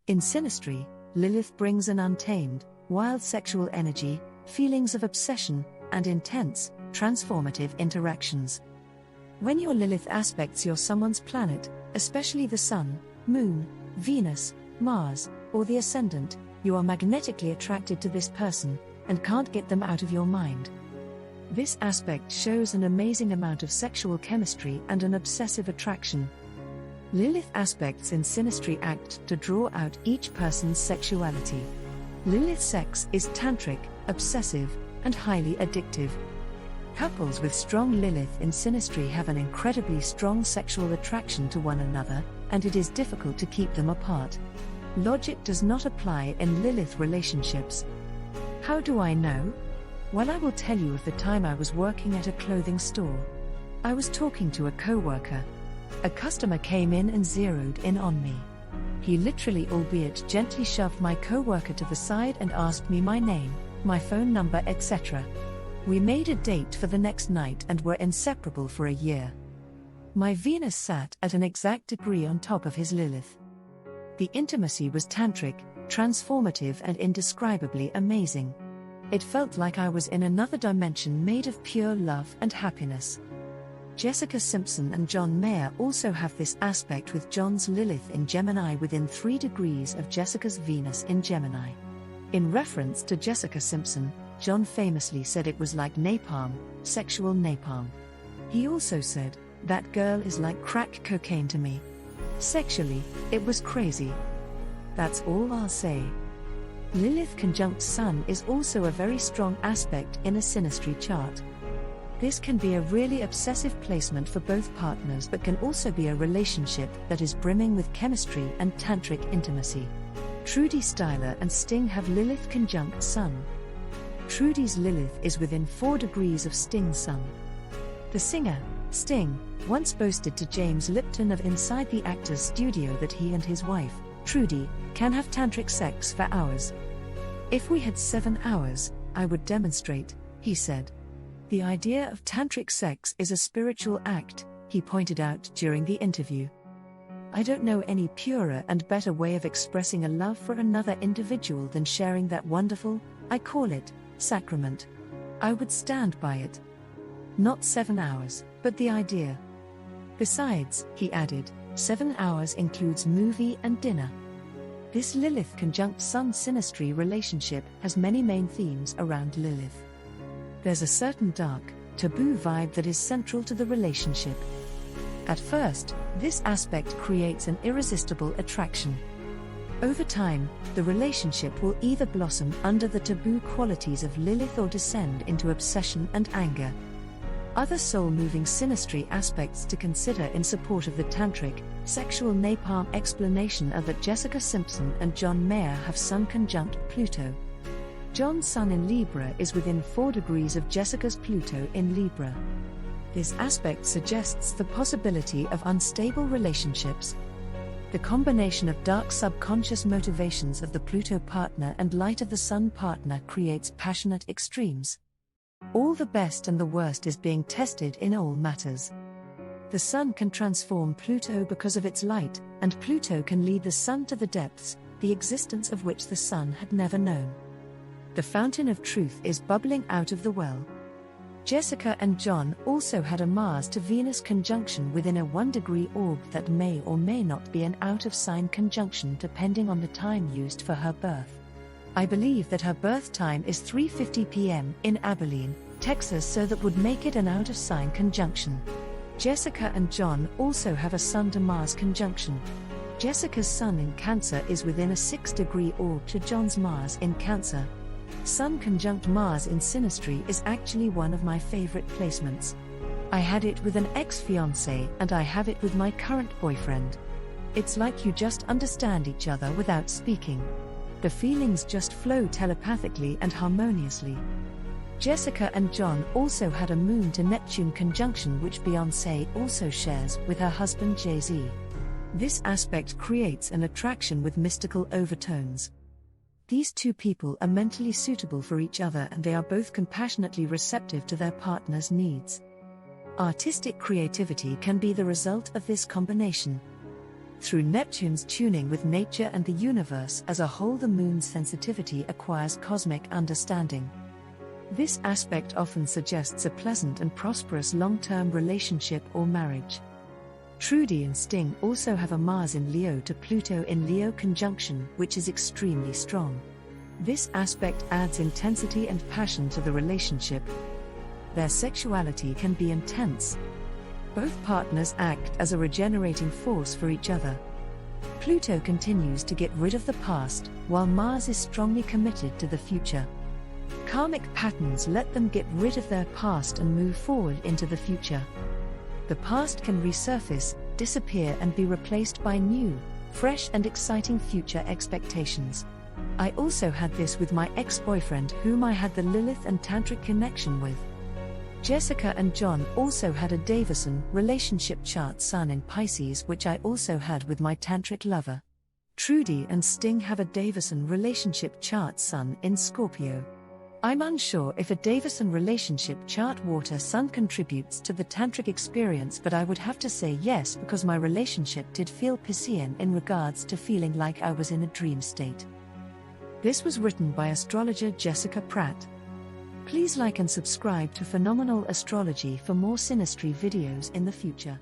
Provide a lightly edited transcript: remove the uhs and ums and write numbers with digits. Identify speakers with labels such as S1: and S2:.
S1: In synastry, Lilith brings an untamed, wild sexual energy, feelings of obsession, and intense, transformative interactions. When your Lilith aspects your someone's planet, especially the Sun, Moon, Venus, Mars, or the Ascendant, you are magnetically attracted to this person, and can't get them out of your mind. This aspect shows an amazing amount of sexual chemistry and an obsessive attraction. Lilith aspects in synastry act to draw out each person's sexuality. Lilith sex is tantric, obsessive, and highly addictive. Couples with strong Lilith in synastry have an incredibly strong sexual attraction to one another, and it is difficult to keep them apart. Logic does not apply in Lilith relationships. How do I know? Well, I will tell you of the time I was working at a clothing store. I was talking to a co-worker. A customer came in and zeroed in on me. He literally, albeit gently, shoved my co-worker to the side and asked me my name, my phone number, etc. We made a date for the next night and were inseparable for a year. My Venus sat at an exact degree on top of his Lilith. The intimacy was tantric, transformative, and indescribably amazing. It felt like I was in another dimension made of pure love and happiness. Jessica Simpson and John Mayer also have this aspect, with John's Lilith in Gemini within 3 degrees of Jessica's Venus in Gemini. In reference to Jessica Simpson, John famously said it was like napalm, sexual napalm. He also said, "That girl is like crack cocaine to me." Sexually, it was crazy. That's all I'll say. Lilith conjunct Sun is also a very strong aspect in a synastry chart. This can be a really obsessive placement for both partners, but can also be a relationship that is brimming with chemistry and tantric intimacy. Trudy Styler and Sting have Lilith conjunct Sun. Trudy's Lilith is within 4 degrees of Sting's Sun. The singer, Sting, once boasted to James Lipton of Inside the Actors Studio that he and his wife, Trudy, can have tantric sex for hours. "If we had 7 hours, I would demonstrate," he said. The idea of tantric sex is a spiritual act, he pointed out during the interview. "I don't know any purer and better way of expressing a love for another individual than sharing that wonderful, I call it, sacrament. I would stand by it. Not 7 hours, but the idea. Besides," he added, 7 hours includes movie and dinner." This Lilith conjunct Sun synastry relationship has many main themes around Lilith. There's a certain dark, taboo vibe that is central to the relationship. At first, this aspect creates an irresistible attraction. Over time, the relationship will either blossom under the taboo qualities of Lilith or descend into obsession and anger. Other soul-moving synastry aspects to consider in support of the tantric, sexual napalm explanation are that Jessica Simpson and John Mayer have Sun conjunct Pluto. John's Sun in Libra is within 4 degrees of Jessica's Pluto in Libra. This aspect suggests the possibility of unstable relationships. The combination of dark subconscious motivations of the Pluto partner and light of the Sun partner creates passionate extremes. All the best and the worst is being tested in all matters. The Sun can transform Pluto because of its light, and Pluto can lead the Sun to the depths, the existence of which the Sun had never known. The fountain of truth is bubbling out of the well. Jessica and John also had a Mars to Venus conjunction within a 1-degree orb that may or may not be an out-of-sign conjunction depending on the time used for her birth. I believe that her birth time is 3:50 p.m. in Abilene, Texas, so that would make it an out-of-sign conjunction. Jessica and John also have a Sun to Mars conjunction. Jessica's Sun in Cancer is within a 6-degree orb to John's Mars in Cancer. Sun conjunct Mars in synastry is actually one of my favorite placements. I had it with an ex-fiancé and I have it with my current boyfriend. It's like you just understand each other without speaking. The feelings just flow telepathically and harmoniously. Jessica and John also had a Moon to Neptune conjunction, which Beyoncé also shares with her husband Jay-Z. This aspect creates an attraction with mystical overtones. These two people are mentally suitable for each other and they are both compassionately receptive to their partner's needs. Artistic creativity can be the result of this combination. Through Neptune's tuning with nature and the universe as a whole, the moon's sensitivity acquires cosmic understanding. This aspect often suggests a pleasant and prosperous long-term relationship or marriage. Trudy and Sting also have a Mars in Leo to Pluto in Leo conjunction, which is extremely strong. This aspect adds intensity and passion to the relationship. Their sexuality can be intense. Both partners act as a regenerating force for each other. Pluto continues to get rid of the past, while Mars is strongly committed to the future. Karmic patterns let them get rid of their past and move forward into the future. The past can resurface, disappear, and be replaced by new, fresh and exciting future expectations. I also had this with my ex-boyfriend, whom I had the Lilith and Tantric connection with. Jessica and John also had a Davison relationship chart Sun in Pisces, which I also had with my Tantric lover. Trudy and Sting have a Davison relationship chart Sun in Scorpio. I'm unsure if a Davison relationship chart water Sun contributes to the Tantric experience, but I would have to say yes, because my relationship did feel Piscean in regards to feeling like I was in a dream state. This was written by astrologer Jessica Pratt. Please like and subscribe to Phenomenal Astrology for more synastry videos in the future.